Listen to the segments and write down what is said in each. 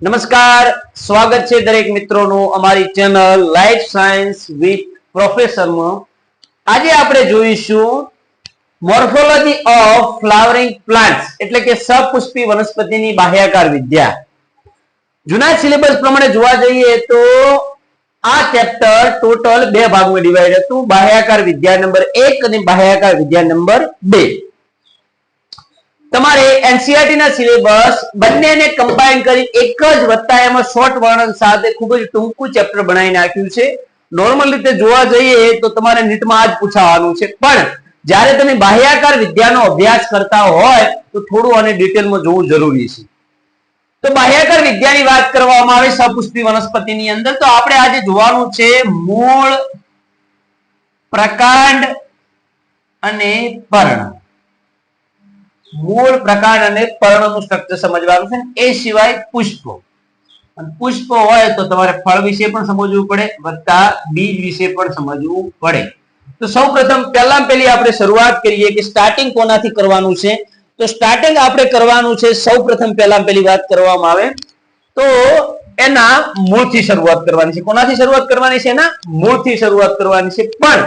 નમસ્કાર, સ્વાગત છે દરેક મિત્રોનું અમારી ચેનલ લાઈફ સાયન્સ વિથ પ્રોફેસરમાં. આજે આપણે જોઈશું મોર્ફોલોજી ઓફ ફ્લાવરિંગ પ્લાન્ટ્સ એટલે કે સપુષ્પી વનસ્પતિની બાહ્યાકાર વિદ્યા. જૂના સિલેબસ પ્રમાણે જોવા જઈએ તો આ ચેપ્ટર ટોટલ બે ભાગમાં ડિવાઈડ હતું, બાહ્યાકાર વિદ્યા નંબર 1 અને બાહ્યાકાર વિદ્યા નંબર 2. તમારે એનસીઈઆરટી ના સિલેબસ બંનેને કમ્બાઈન કરી એક જ વત્તા એમાં શોર્ટ વર્ણન સાથે ખૂબ જ ટૂંકું ચેપ્ટર બનાવી નાખ્યું છે. નોર્મલ રીતે જોવા જઈએ તો તમારે નીટમાં આ જ પૂછાવાનું છે, પણ જ્યારે તમે બાહ્યાકાર વિદ્યાનો અભ્યાસ કરતા હોય તો થોડું આને ડિટેલમાં જોવું જરૂરી છે. તો બાહ્યાકાર વિદ્યાની વાત કરવામાં આવે સપુષ્પી વનસ્પતિની અંદર, તો આપણે આજે જોવાનું છે મૂળ, પ્રકાંડ અને પર્ણ. મૂળ, પ્રકાંડ અને પર્ણનું સ્ટ્રક્ચર સમજવાનું છે. એ સિવાય પુષ્પો, પુષ્પો હોય તો તમારે ફળ વિશે પણ સમજવું પડે વત્તા બીજ વિશે પણ સમજવું પડે. તો સૌપ્રથમ પહેલી આપણે શરૂઆત કરીએ કે સ્ટાર્ટિંગ કોનાથી કરવાનું છે. તો સ્ટાર્ટિંગ આપણે કરવાનું છે સૌપ્રથમ પહેલી વાત કરવામાં આવે તો એના મૂળથી શરૂઆત કરવાની છે. કોનાથી શરૂઆત કરવાની છે? એના મૂળથી શરૂઆત કરવાની છે. પણ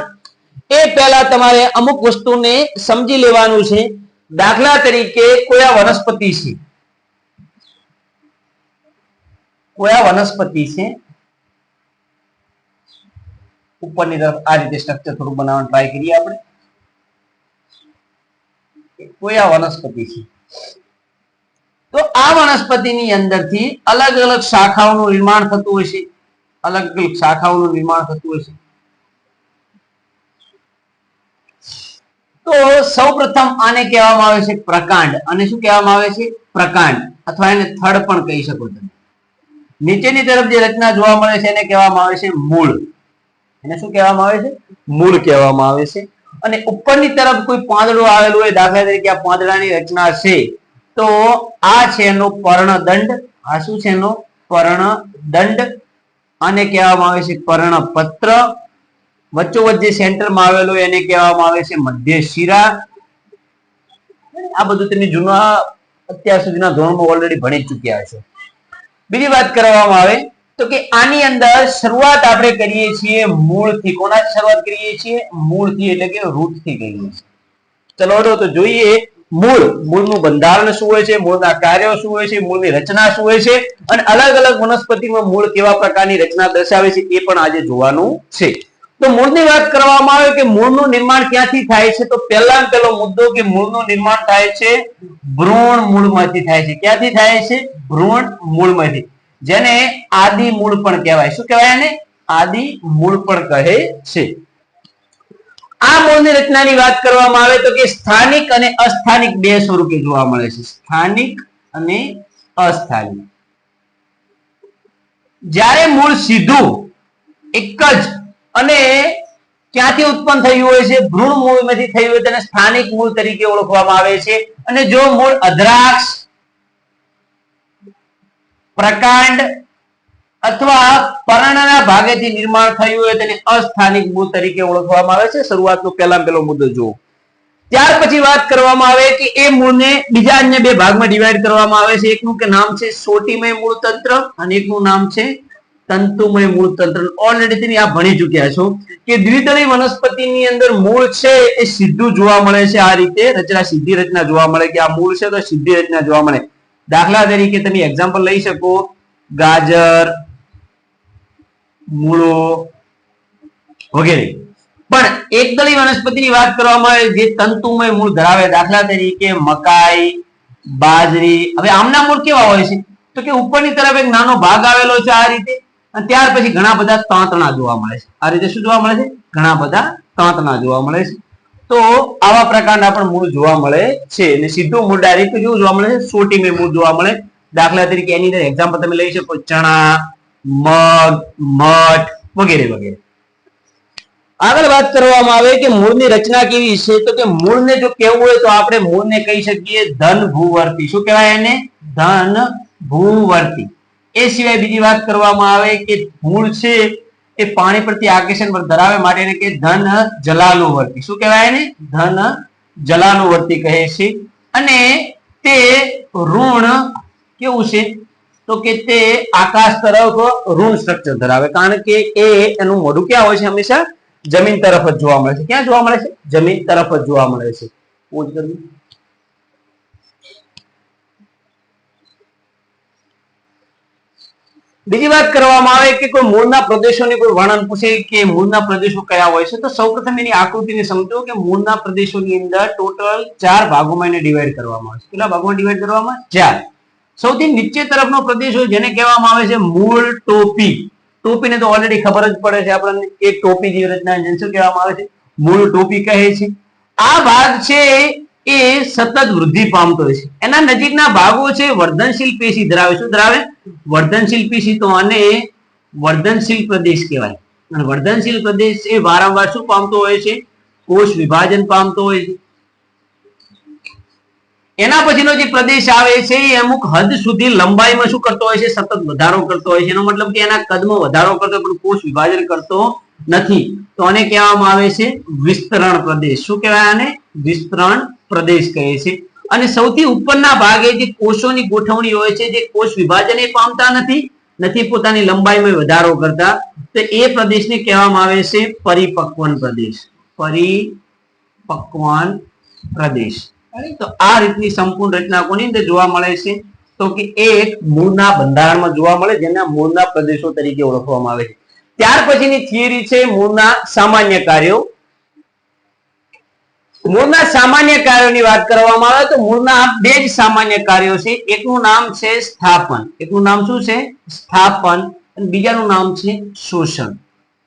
એ પહેલા તમારે અમુક વસ્તુને સમજી લેવાનું છે. દાખલા તરીકે કોઈ આ વનસ્પતિ છે, ઉપરની તરફ આ રીતે સ્ટ્રક્ચર થોડું બનાવવાનું ટ્રાય કરીએ આપણે. કોઈ આ વનસ્પતિ છે, તો આ વનસ્પતિની અંદરથી અલગ અલગ શાખાઓનું નિર્માણ થતું હશે, તો સૌપ્રથમ આને કહેવામાં આવે છે પ્રકાંડ. અને શું કહેવામાં આવે છે? પ્રકાંડ, અથવા એને થડ પણ કહી શકો તમે. નીચેની તરફ જે રચના જોવા મળે છે એને કહેવામાં આવે છે મૂળ. એને શું કહેવામાં આવે છે? મૂળ કહેવામાં આવે છે. અને ઉપરની તરફ કોઈ પાંદડું આવેલું હોય, દાખલા તરીકે આ પાંદડાની રચના છે, તો આ છે એનો પર્ણદંડ. આ શું છે? એનો પર્ણદંડ. આને કહેવામાં આવે છે પર્ણપત્ર. વચ્ચોવચ્ચ જે સેન્ટરમાં આવેલું એને કહેવામાં આવે છે મધ્ય શિરા. આ બધું તમે જૂના અત્યાર સુધીના ધોરણમાં ઓલરેડી ભણી ચૂક્યા છો. બીજી વાત કરવામાં આવે તો કે આની અંદર શરૂઆત આપણે કરીએ છીએ મૂળથી. કોનાથી શરૂઆત કરીએ છીએ? મૂળથી, એટલે કે રૂટથી કરીએ છીએ. ચલો તો જોઈએ મૂળનું બંધારણ શું હોય છે, મૂળના કાર્યો શું હોય છે, મૂળની રચના શું હોય છે, અને અલગ અલગ વનસ્પતિમાં મૂળ કેવા પ્રકારની રચના દર્શાવે છે એ પણ આજે જોવાનું છે. તો મૂળની વાત કરવામાં આવે કે મૂળનું નિર્માણ ક્યાંથી થાય છે, તો પહેલો મુદ્દો કે મૂળનું નિર્માણ થાય છે ભ્રૂણ મૂળમાંથી થાય છે. ક્યાંથી થાય છે? ભ્રૂણ મૂળમાંથી, જેને આદિ મૂળ પણ કહેવાય. શું કહેવાય એને? આદિ મૂળ પણ કહે છે. આ મૂળની રચનાની વાત કરવામાં આવે તો કે સ્થાનિક અને અસ્થાનિક બે સ્વરૂપે જોવા મળે છે. સ્થાનિક અને અસ્થાનિક. જ્યારે મૂળ સીધું એક જ અને ક્યાંથી ઉત્પન્ન થયું હોય છે? ભ્રૂણ મૂળમાંથી થયું હોય તેને સ્થાનિક મૂળ તરીકે ઓળખવામાં આવે છે. અને જો મૂળ અદ્રાક્ષ, પ્રકાંડ અથવા પર્ણના ભાગેથી નિર્માણ થયું હોય તેને અસ્થાનિક મૂળ તરીકે ઓળખવામાં આવે છે. શરૂઆતનો પહેલો મુદ્દો જુઓ. ત્યાર પછી વાત કરવામાં આવે કે એ મૂળને બીજા અન્ય બે ભાગમાં ડિવાઈડ કરવામાં આવે છે. એકનું કે નામ છે સોટીમય મૂળ તંત્ર અને એકનું નામ છે તંતુમય મૂળ તંત્ર. ઓલરેડી તમે આ ભણી ચૂક્યા છો કે દ્વિદળી વનસ્પતિની અંદર મૂળ છે એ સીધું જોવા મળે છે. આ રીતે રચના, સીધી રચના જોવા મળે કે આ મૂળ છે તો સીધી રચના જોવા મળે. દાખલા તરીકે તમે એક્ઝામ્પલ લઈ શકો, ગાજર, મૂળો વગેરે. પણ એકદળી વનસ્પતિની વાત કરવામાં આવે જે તંતુમય મૂળ ધરાવે, દાખલા તરીકે મકાઈ, બાજરી. હવે આમના મૂળ કેવા હોય છે? તો કે ઉપરની તરફ એક નાનો ભાગ આવેલો છે આ રીતે, અને ત્યાર પછી ઘણા બધા તાંતણા જોવા મળે છે. આ રીતે શું જોવા મળે છે? ઘણા બધા તાંતણા જોવા મળે છે. તો આવા પ્રકારના પણ મૂળ જોવા મળે છે. અને સીધું મૂળ ડાયરેક્ટ કેવું જોવા મળે છે? સોટીમય મૂળ જોવા મળે. દાખલા તરીકે એની અંદર એક્ઝામ્પલ તમે લઈ શકો ચણા, મગ, મઠ વગેરે વગેરે. આગળ વાત કરવામાં આવે કે મૂળની રચના કેવી છે, તો કે મૂળને જો કહેવું હોય તો આપણે મૂળને કહી શકીએ ધન ભૂવર્તી. શું કહેવાય એને? ધન ભૂવર્તી. એ સિવાય બીજી વાત કરવામાં આવે કે મૂળ છે એ પાણી પ્રત્યે આકર્ષણ ધરાવે માટે એને કે ધન જલાલુવર્તી. શું કહેવાય એને? ધન જલાલુવર્તી કહે છે. અને તે ઋણ કેવું છે? તો કે તે આકાશ તરફ ઋણ સ્ટ્રક્ચર ધરાવે, કારણ કે એ એનું મોઢું ક્યાં હોય છે? હંમેશા જમીન તરફ જ જોવા મળે છે. ક્યાં જોવા મળે છે? જમીન તરફ જ જોવા મળે છે. બીજી વાત કરવામાં આવે કે કોઈ મૂળના પ્રદેશોની કોઈ વર્ણન પૂછે કે મૂળના પ્રદેશો કયા હોય છે, તો સૌપ્રથમ એની આકૃતિને સમજો કે મૂળના પ્રદેશોની અંદર ટોટલ 4 ભાગોમાં એને ડિવાઈડ કરવામાં આવે છે. કેટલા ભાગોમાં ડિવાઈડ કરવામાં? 4. સૌથી નીચે તરફનો પ્રદેશ હોય જેને કહેવામાં આવે છે મૂળ ટોપી. ટોપીને તો ઓલરેડી ખબર જ પડે છે આપણને, એક ટોપી જેવી રચના જેને શું કહેવામાં આવે છે? મૂળ ટોપી કહે છે. આ ભાગ છે એ સતત વૃદ્ધિ પામતો હોય છે. એના નજીકના ભાગો છે વર્ધનશીલ પેશી ધરાવે. શું ધરાવે? વર્ધનશીલ પેશી. તો આને વર્ધનશીલ પ્રદેશ કહેવાય. અને વર્ધનશીલ પ્રદેશ એ વારંવાર શું પામતો હોય છે? કોષ વિભાજન પામતો હોય છે. એના પછીનો જે પ્રદેશ આવે છે એ અમુક હદ સુધી લંબાઈમાં શું કરતો હોય છે? સતત વધારો કરતો હોય છે. એનો મતલબ કે એના કદમાં વધારો કરતો પણ કોષ વિભાજન કરતો નથી. તો આને કહેવામાં આવે છે વિસ્તરણ પ્રદેશ. શું કહેવાય આને? વિસ્તરણ પ્રદેશ કહે છે. અને સૌથી ઉપરના ભાગે જે કોષોની ગોઠવણી હોય છે, જે કોષ વિભાજન એ પામતા નથી પોતાની લંબાઈમાં વધારો કરતા, તો એ પ્રદેશને કહેવામાં આવે છે પરિપક્વન પ્રદેશ. પરિપક્વન પ્રદેશ. તો આ રીતની સંપૂર્ણ રચના કોની અંદર જોવા મળે છે? તો કે એક મૂળના બંધારણમાં જોવા મળે, જેના મૂળના પ્રદેશો તરીકે ઓળખવામાં આવે છે. ત્યાર પછીની થિયરી છે મૂળના સામાન્ય કાર્યો. મૂળના સામાન્ય કાર્યોની વાત કરવામાં આવે તો મૂળના બે જ સામાન્ય કાર્યો છે. એકનું નામ છે સ્થાપન. એકનું નામ શું છે? સ્થાપન. અને બીજાનું નામ છે શોષણ.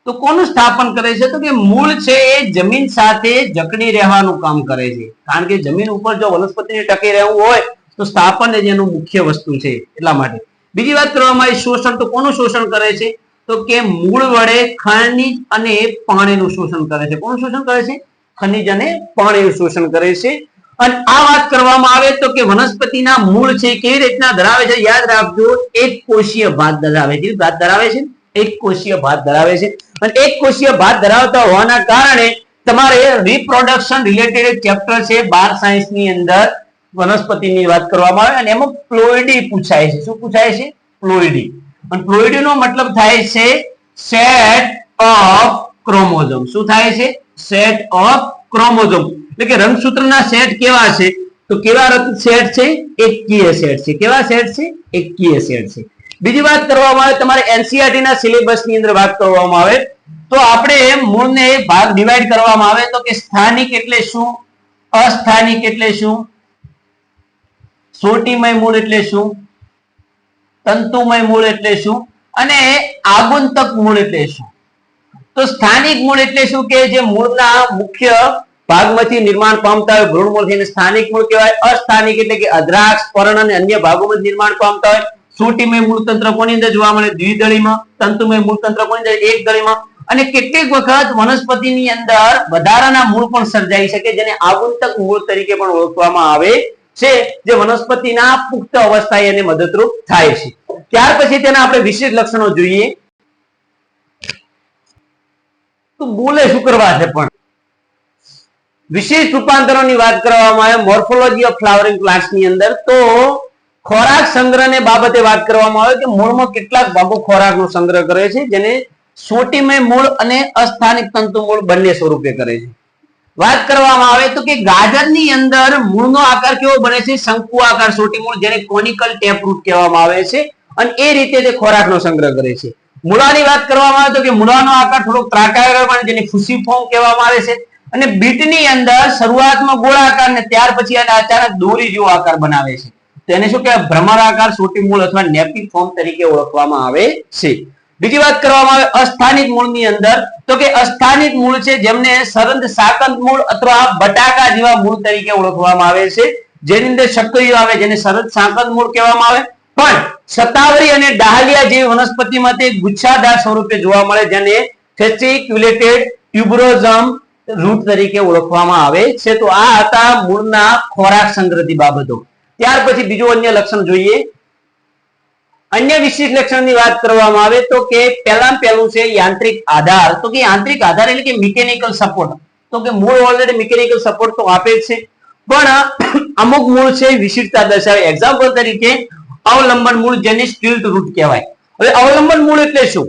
તો કોનું સ્થાપન કરે છે? તો કે મૂળ છે એ જમીન સાથે જકડી રહેવાનું કામ કરે છે. કારણ કે જમીન ઉપર જો વનસ્પતિને ટકી રહેવું હોય તો સ્થાપન જ એનું મુખ્ય વસ્તુ છે, એટલા માટે. બીજી વાત કરવામાં આવે શોષણ. તો કોનું શોષણ કરે છે? તો કે મૂળ વડે ખનિજ અને પાણીનું શોષણ કરે છે. કોનું શોષણ કરે છે? ખનિજ અને પાણીનું શોષણ કરે છે. અને આ વાત કરવામાં આવે તો કે વનસ્પતિના મૂળ છે કેવી રીતના ધરાવે છે? યાદ રાખજો, એક કોષીય ભાત ધરાવે છે. ભાત ધરાવે છે, એક કોષીય ભાત ધરાવે છે. અને એક કોષીય ભાત ધરાવતા હોવાના કારણે તમારે રિપ્રોડક્શન રિલેટેડ એક ચેપ્ટર છે 12 સાયન્સની અંદર વનસ્પતિની વાત કરવામાં આવે અને એમાં પ્લોઇડી પૂછાય છે. શું પૂછાય છે? પ્લોઇડી. અને પ્લોઇડી નો મતલબ થાય છે સેટ ઓફ ક્રોમોઝોમ. શું થાય છે? Set of chromosome. એટલે કે રંગસૂત્રના સેટ કેવા છે? તો કેવા સેટ છે? એકકીય સેટ છે. કેવા સેટ છે? એકકીય સેટ છે. બીજી વાત કરવામાં આવે તમારે એનસીઈઆરટી ના સિલેબસ ની અંદર વાત કરવામાં આવે તો આપણે મૂળને ભાગ ડિવાઈડ કરવામાં આવે તો કે સ્થાનિક એટલે શું? અસ્થાનિક એટલે શું? સોટીમય મૂળ એટલે શું? તંતુમય મૂળ એટલે શું? અને આગુંતક મૂળ એટલે શું? તો સ્થાનિક મૂળ એટલે શું? કે જે મૂળના મુખ્ય ભાગમાંથી નિર્માણ પામતા હોય ભ્રૂણમૂળ થઈને સ્થાનિક મૂળ કહેવાય. અસ્થાનિક એટલે કે અદ્રાક્ષ, પર્ણ અને અન્ય ભાગોમાં નિર્માણ પામતા હોય. સોટીમય મૂળતંત્ર કોની અંદર જોવા મળે? દ્વિદળીમાં. તંતુમય મૂળતંત્ર કોની અંદર? એક દળીમાં. અને કેટલીક વખત વનસ્પતિની અંદર વધારાના મૂળ પણ સર્જાઈ શકે, જેને આગુંતક મૂળ તરીકે પણ ઓળખવામાં આવે છે, જે વનસ્પતિના પુખ્ત અવસ્થાએ એને મદદરૂપ થાય છે. ત્યાર પછી તેના આપણે વિશેષ લક્ષણો જોઈએ. તો બોલે શું કરવા છે? પણ વિશેષ રૂપાંતરોની વાત કરવામાં આવે મોર્ફોલોજી ઓફ ફ્લાવરિંગ પ્લાન્ટ્સ ની અંદર તો ખોરાક સંગ્રહને બાબતે વાત કરવામાં આવે કે મૂળમાં કેટલાક ભાગો ખોરાકનો સંગ્રહ કરે છે, જેને સોટીમય મૂળ અને અસ્થાનિક તંતુ મૂળ બંને સ્વરૂપે કરે છે. વાત કરવામાં આવે તો કે ગાજરની અંદર મૂળનો આકાર કેવો બને છે? શંકુ આકાર સોટી મૂળ, જેને કોનિકલ ટેપરૂટ કહેવામાં આવે છે. અને એ રીતે તે ખોરાકનો સંગ્રહ કરે છે. મૂળાની વાત કરવામાં આવે તો કે મૂળાનો આકાર થોડોક ત્રાટાકાર બને, જેને ફુસીફોર્મ કહેવામાં આવે છે. અને બીટની અંદર શરૂઆતમાં ગોળાકાર ને ત્યાર પછી એને અચાનક દોરી જેવો આકાર બનાવે છે. તેને શું કહેવાય? ભ્રમરાકાર સોટી મૂળ અથવા નેપી ફોર્મ તરીકે ઓળખવામાં આવે છે. બીજી વાત કરવામાં આવે અસ્થાનિક મૂળની અંદર તો કે અસ્થાનિક મૂળ છે જેમને સરંદ સાકંદ મૂળ અથવા બટાકા જેવા મૂળ તરીકે ઓળખવામાં આવે છે, જેની અંદર સક્રિય આવે, જેને સરંદ સાકંદ મૂળ કહેવામાં આવે. પણ શતાવરી અને ડાહલિયા જેવી વનસ્પતિમાં તે ગુચ્છાદાર સ્વરૂપે જોવા મળે, જેને ફેસિક્યુલેટેડ ટ્યુબરોઝમ રૂટ તરીકે ઓળખવામાં આવે છે. તો આ હતા મૂળના ખોરાક સંગ્રહની બાબતો. ત્યાર પછી બીજું અન્ય લક્ષણ જોઈએ. અન્ય વિશેષ લક્ષણની વાત કરવામાં આવે તો કે પહેલું છે યાંત્રિક આધાર. તો કે યાંત્રિક આધાર એટલે કે મિકેનિકલ સપોર્ટ. તો કે મૂળ ઓલરેડી મિકેનિકલ સપોર્ટ તો આપે જ છે, પણ અમુક મૂળ છે વિશિષ્ટતા દર્શાવે. એક્ઝામ્પલ તરીકે અવલંબન મૂળ જેને સ્ટિલ્ટ રૂટ કહેવાય. હવે અવલંબન મૂળ એટલે શું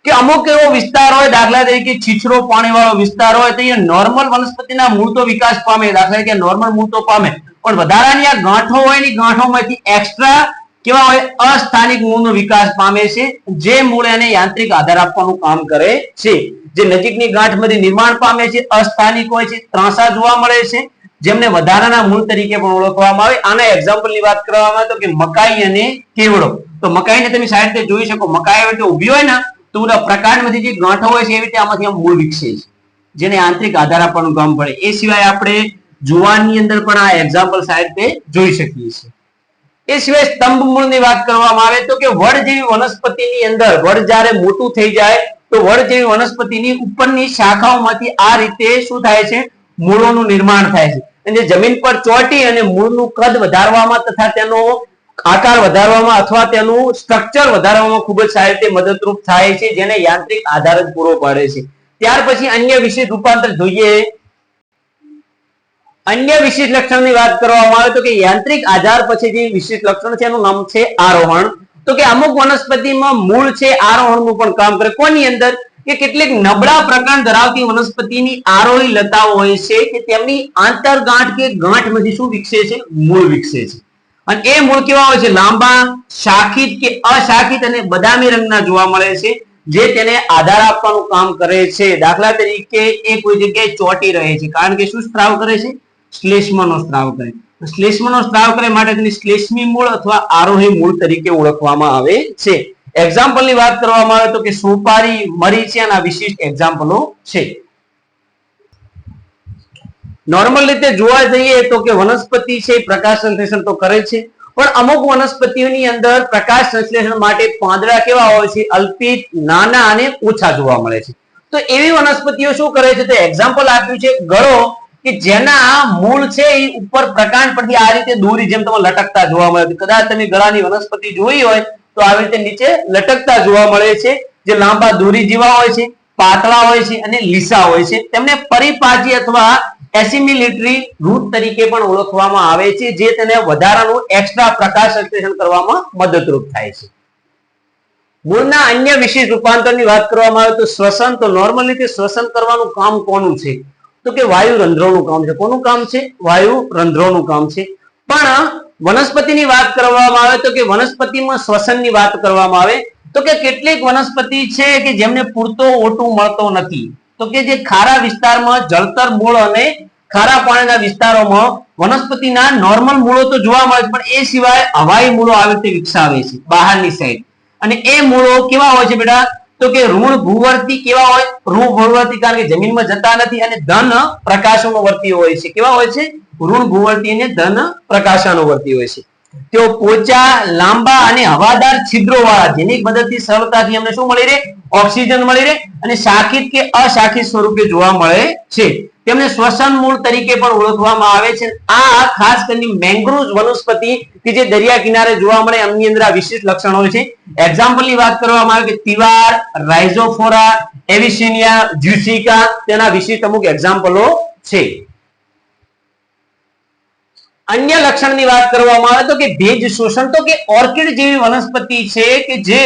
કે અમુક એવો વિસ્તાર હોય, દાખલા તરીકે છીછરો પાણી વાળો વિસ્તાર હોય તો અહીંયા નોર્મલ વનસ્પતિના મૂળ તો વિકાસ પામે, દાખલા તરીકે નોર્મલ મૂળ તો પામે, પણ વધારાની આ ગાંઠો હોય ને ગાંઠોમાંથી એક્સ્ટ્રા કેવા હોય અસ્થાનિક મૂળનો વિકાસ પામે છે, જે મૂળ એને યાંત્રિક આધાર આપવાનું કામ કરે છે. જે નજીકની ગાંઠમાંથી નિર્માણ પામે છે, અસ્થાનિક હોય છે, ત્રાંસા જોવા મળે છે, જેમને વધારાના મૂળ તરીકે પણ ઓળખવામાં આવે. આના એક્ઝામ્પલ ની વાત કરવામાં આવે તો કે મકાઈ અને કેવડો. તો મકાઈને તમે સાઈડ રીતે જોઈ શકો, મકાઈ એવી રીતે ઊભી હોય ને તો પ્રકાંડમાંથી જે ગાંઠો હોય છે એવી રીતે આમાંથી મૂળ વિકસે છે, જેને આંતરિક આધાર આપવાનું કામ પડે. એ સિવાય આપણે જુવારની અંદર પણ આ એક્ઝામ્પલ સાઈડ રીતે જોઈ શકીએ છીએ. એ સિવાય સ્તંભ મૂળની વાત કરવામાં આવે તો કે વડ જેવી વનસ્પતિની અંદર વડ જ્યારે મોટું થઈ જાય તો વડ જેવી વનસ્પતિની ઉપરની શાખાઓમાંથી આ રીતે શું થાય છે, મૂળોનું નિર્માણ થાય છે. અને જમીન પર ચોંટી અને મૂળનું કદ વધારવામાં તથા તેનો આકાર વધારવામાં અથવા તેનું સ્ટ્રક્ચર વધારવામાં ખૂબ જ સારી રીતે મદદરૂપ થાય છે, જેને યાંત્રિક આધાર જ પૂરો પાડે છે. ત્યાર પછી અન્ય વિશેષ રૂપાંતર જોઈએ. અન્ય વિશેષ લક્ષણની વાત કરવામાં આવે તો કે યાંત્રિક આધાર પછી જે વિશેષ લક્ષણ છે એનું નામ છે આરોહણ. તો કે અમુક વનસ્પતિમાં મૂળ છે આરોહણનું પણ કામ કરે. કોની અંદર કે કેટલીક નબળા પ્રકાંડ ધરાવતી વનસ્પતિની આરોહી લતાઓ હોય છે કે તેમની આંતરગાંઠ કે ગાંઠમાંથી શું વિકસે છે, મૂળ વિકસે છે. અને એ મૂળ કેવા હોય છે, લાંબા, શાખિત કે અશાખિત અને બદામી રંગના જોવા મળે છે, જે તેને આધાર આપવાનું કામ કરે છે. દાખલા તરીકે એ કોઈ જગ્યાએ ચોંટી રહે છે કારણ કે શું સ્ત્રાવ કરે છે, શ્લેષ્મનો સ્ત્રાવ કરે. શ્લેષ્મનો સ્ત્રાવ કરે માટે તેને શ્લેષ્મી મૂળ અથવા આરોહી મૂળ તરીકે ઓળખવામાં આવે છે. એક્ઝામ્પલ ની વાત કરવામાં આવે તો કે સોપારી, મરી છે, આના વિશિષ્ટ એક્ઝામ્પલો છે. નોર્મલ રીતે જોવા જઈએ તો કે વનસ્પતિ છે પ્રકાશ સંશ્લેષણ તો કરે છે, પણ અમુક વનસ્પતિઓની અંદર પ્રકાશ સંશ્લેષણ માટે પાંદડા કેવા હોય છે, અલ્પિત, નાના અને ઓછા જોવા મળે છે. તો એવી વનસ્પતિઓ શું કરે છે, તો એક્ઝામ્પલ આપ્યું છે ગળો, કે જેના મૂળ છે એ ઉપર પ્રકાંડ પરથી આ રીતે દોરી જેમ તમે લટકતા જોવા મળે છે. કદાચ તમે ગળાની વનસ્પતિ જોઈ હોય તો આવી રીતે નીચે લટકતા જોવા મળે છે, જે લાંબા દોરી જેવા હોય છે, પાતળા હોય છે અને લીસા હોય છે. તેમને પરિપાટી અથવા એસિમિલેટરી રૂટ તરીકે પણ ઓળખવામાં આવે છે, જે તેને વધારાનું એક્સ્ટ્રા પ્રકાશ સંશ્લેષણ કરવામાં મદદરૂપ થાય છે. મૂળના અન્ય વિશેષ રૂપાંતરની વાત કરવામાં આવે તો શ્વસન. તો નોર્મલ રીતે શ્વસન કરવાનું કામ કોનું છે, તો કે વાયુ રંધ્રોનું કામ છે. કોનું કામ છે, વાયુ રંધ્રોનું કામ છે. પણ વનસ્પતિની વાત કરવામાં આવે તો કે વનસ્પતિમાં શ્વસનની વાત કરવામાં આવે તો કે કેટલીક વનસ્પતિ છે કે જેમને પૂરતો O2 મળતો નથી. તો કે જે ખારા વિસ્તારમાં જળતર મૂળ અને ખારા પાણીના વિસ્તારોમાં વનસ્પતિના નોર્મલ મૂળો તો જોવા મળે છે, પણ એ સિવાય હવાઈ મૂળો આવી રીતે વિકસાવે છે બહારની સાઈડ. અને એ મૂળો કેવા હોય છે બેટા, તો કે ઋણ ભૂવર્તી. કેવા હોય, ઋણ ભૂવર્તી કારણ કે જમીનમાં જતા નથી અને ધન પ્રકાશાનુવર્તી હોય છે. કેવા હોય છે, ઋણ ભૂવર્તી અને ધન પ્રકાશાનુવર્તી હોય છે. તેઓ પોચા, લાંબા અને હવાદાર છિદ્રો વાળા, જેની મદદથી સરળતાથી અમને શું મળી રહે, ઓક્સિજન મળી રહે અને શાખિત કે અશાખિત સ્વરૂપે જોવા મળે છે. તેમને શ્વસન મૂળ તરીકે પણ ઓળખવામાં આવે છે. આ ખાસ કરીને મેંગ્રુવ વનસ્પતિ કે જે દરિયા કિનારે જોવા મળે એમની અંદર આ વિશેષ લક્ષણ હોય છે. એક્ઝામ્પલ ની વાત કરવામાં આવે કે તિવાર, રાઇઝોફોરા, એવિસિનિયા, જ્યુસિકા, તેના વિશિષ્ટ અમુક એક્ઝામ્પલો છે. અન્ય લક્ષણની વાત કરવામાં આવે તો કે ભેજ શોષણ. તો કે ઓર્કિડ જેવી વનસ્પતિ છે કે જે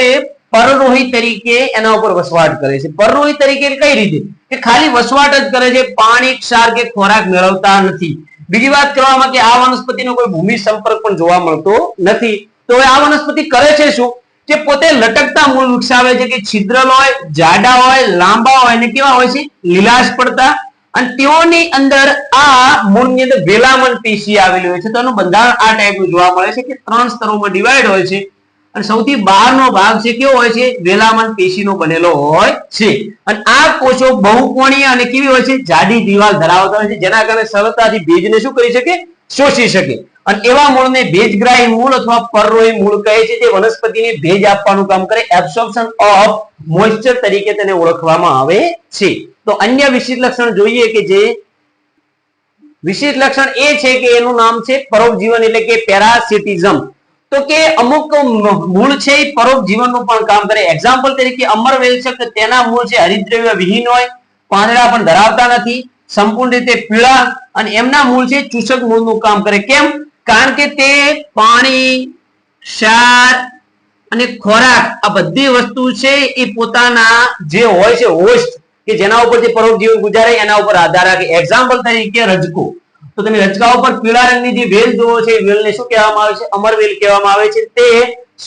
પરરોહી તરીકે એના ઉપર વસવાટ કરે છે. પરરોહી તરીકે કઈ રીતે, કે ખાલી વસવાટ જ કરે છે, પાણી, ક્ષાર કે ખોરાક મેળવતા નથી. બીજી વાત કરવામાં કે આ વનસ્પતિનો કોઈ ભૂમિ સંપર્ક પણ જોવા મળતો નથી. તો આ વનસ્પતિ કરે છે શું, કે પોતે લટકતા મૂળ વિકસાવે છે કે છિદ્રલ હોય, જાડા હોય, લાંબા હોય અને કેવા હોય છે, લીલાશ પડતા. અને તેઓની અંદર આ મૂળની અંદર વેલામન પેશી આવેલી હોય છે. તો એનું બંધારણ આ ટાઈપનું જોવા મળે છે કે 3 સ્તરોમાં ડિવાઈડ હોય છે અને સૌથી બહારનો ભાગ છે કેવો હોય છે, વેલામન પેશીનો બનેલો હોય છે. અને આ કોષો બહુકોણીય અને કેવી હોય છે, જાડી દિવાલ ધરાવતા હોય છે, જેના કારણે સરળતાથી ભેજને શું કરી શકે, શોષી શકે. અને એવા મૂળને ભેજગ્રાહી મૂળ અથવા પરરોહી મૂળ કહે છે, જે વનસ્પતિને ભેજ આપવાનું કામ કરે. એબ્સોર્પ્શન ઓફ મોઇસ્ચર તરીકે તેને ઓળખવામાં આવે છે. તો અન્ય વિશિષ્ટ લક્ષણ જોઈએ કે જે વિશેષ લક્ષણ એ છે કે એનું નામ છે પરોપજીવન એટલે કે પેરાસિટિઝમ. તો કે અમુક મૂળ છે એ પરોપજીવનનું પણ કામ કરે. એક્ઝામ્પલ તરીકે અમરવેલ છે કે તેના મૂળ છે હરિતદ્રવ્ય વિહીન હોય, પાંદડા પણ ધરાવતા નથી, સંપૂર્ણ રીતે પીળા અને એમના મૂળ છે ચૂસક મૂળનું કામ કરે. કેમ, કારણ કે તે પાણી, ક્ષાર અને ખોરાક આ બધી વસ્તુ છે એ પોતાના જે હોય છે હોસ્ટ કે જેના ઉપર જે પરોપજીવી ગુજારે એના ઉપર આધાર રાખે. એક્ઝામ્પલ તરીકે રજકો. તો તમે રજકા ઉપર પીળા રંગની જે વેલ જોવો છે એ વેલને શું કહેવામાં આવે છે? અમરવેલ કહેવામાં આવે છે. તે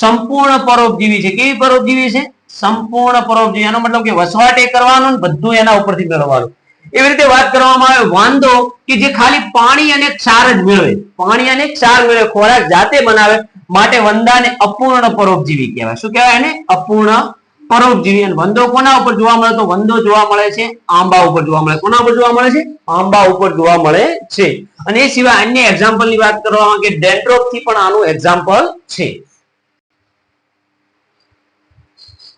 સંપૂર્ણ પરોપજીવી છે. કેવી પરોપજીવી છે? સંપૂર્ણ પરોપજીવી. એનો મતલબ કે વસવાટ એ કરવાનું ને બધું એના ઉપરથી મેળવવાનું. એવી રીતે વાત કરવામાં આવે વાંદો કે જે ખાલી પાણી અને ક્ષાર જ મેળવે, પાણી અને ક્ષાર મેળવે, ખોરાક જાતે બનાવે, માટે વંદાને અપૂર્ણ પરોપજીવી કહેવાય. શું કહેવાય એને? અપૂર્ણ પરોપજીવી. અને વંદો કોના ઉપર જોવા મળે? તો વંદો જોવા મળે છે આંબા ઉપર જોવા મળે. કોના ઉપર જોવા મળે છે? આંબા ઉપર જોવા મળે છે. અને એ સિવાય અન્ય એક્ઝામ્પલ ની વાત કરવામાં કે ડેન્ડ્રોફ થી પણ આનું એક્ઝામ્પલ છે.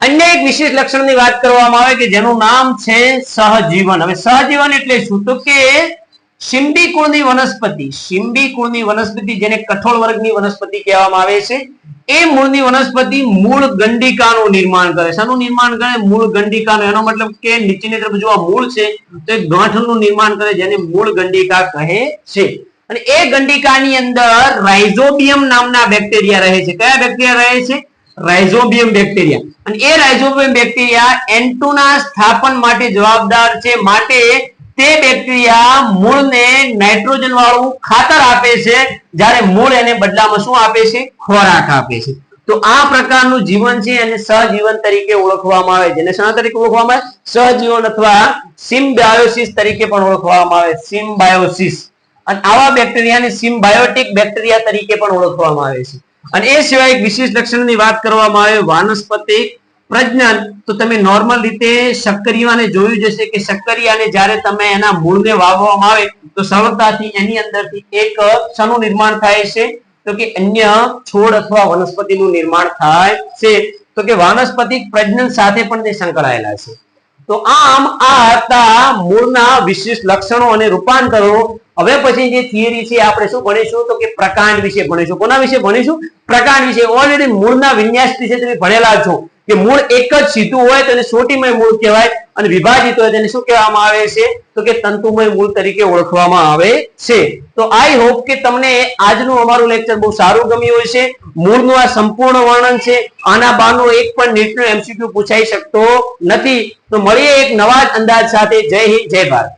અન્ય એક વિશેષ લક્ષણની વાત કરવામાં આવે કે જેનું નામ છે સહજીવન. હવે સહજીવન એટલે શું? તો કે શિંબી કુળની વનસ્પતિ, શિંબી કુળની વનસ્પતિ જેને કઠોળ વર્ગની વનસ્પતિ કહેવામાં આવે છે, એ મૂળની વનસ્પતિ મૂળ ગંડિકાનું નિર્માણ કરે. શાનું નિર્માણ કરે? મૂળ ગંડિકાનું. એનો મતલબ કે નીચેની તરફ જો આ મૂળ છે તો એક ગાંઠનું નિર્માણ કરે જેને મૂળ ગંડિકા કહે છે. અને એ ગંડિકાની અંદર રાઇઝોબિયમ નામના બેક્ટેરિયા રહે છે. કયા બેક્ટેરિયા રહે છે? Rhizobium bacteria. અને એ રાઇઝોબિયમ બેક્ટેરિયા એન્ટોના સ્થાપન માટે જવાબદાર છે. માટે તે બેક્ટેરિયા મૂળને નાઇટ્રોજન વાળું ખાતર આપે છે, જ્યારે મૂળ એને બદલામાં શું આપે છે? ખોરાક આપે છે. તો આ પ્રકારનું જીવન છે અને સહજીવન તરીકે ઓળખવામાં આવે. જેને શા તરીકે ઓળખવામાં આવે? સહજીવન અથવા સિમ્બાયોસિસ તરીકે પણ ઓળખવામાં આવે. સિમ્બાયોસિસ. અને આવા બેક્ટેરિયાને સિમ્બાયોટિક બેક્ટેરિયા તરીકે પણ ઓળખવામાં આવે છે. અને એ સિવાય એક વિશેષ લક્ષણની વાત કરવામાં આવે વાનસ્પતિક પ્રજનન. તો તમે નોર્મલ રીતે શક્કરિયાને જોયું જશે કે શક્કરિયાને જ્યારે તમે એના મૂળને વાવવામાં આવે તો સરળતાથી એની અંદરથી એક શાનું નિર્માણ થાય છે? તો કે અન્ય છોડ અથવા વનસ્પતિનું નિર્માણ થાય છે. તો કે વાનસ્પતિક પ્રજનન સાથે પણ તે સંકળાયેલા છે. તો આમ આ હતા મૂળના વિશિષ્ટ લક્ષણો અને રૂપાંતરો. હવે પછી જે થિયરી છે આપણે શું ભણીશું? તો કે પ્રકાંડ વિશે ભણીશું. કોના વિશે ભણીશું? પ્રકાંડ વિશે. ઓલરેડી મૂળના વિન્યાસ વિશે તમે ભણેલા છો કે મૂળ એક જ સીધું હોય તેને સોટીમય મૂળ કહેવાય, અને વિભાજિત હોય તેને શું કહેવામાં આવે છે? તો કે તંતુમય મૂળ તરીકે ઓળખવામાં આવે છે. તો આઈ હોપ કે તમને આજનું અમારું લેક્ચર બહુ સારું ગમ્યું હશે. મૂળનું આ સંપૂર્ણ વર્ણન છે. આના બહારનું એક પણ નીટનો MCQ પૂછાઈ શકતો નથી. તો મળીએ એક નવા જ અંદાજ સાથે. જય હિન્દ, જય ભારત.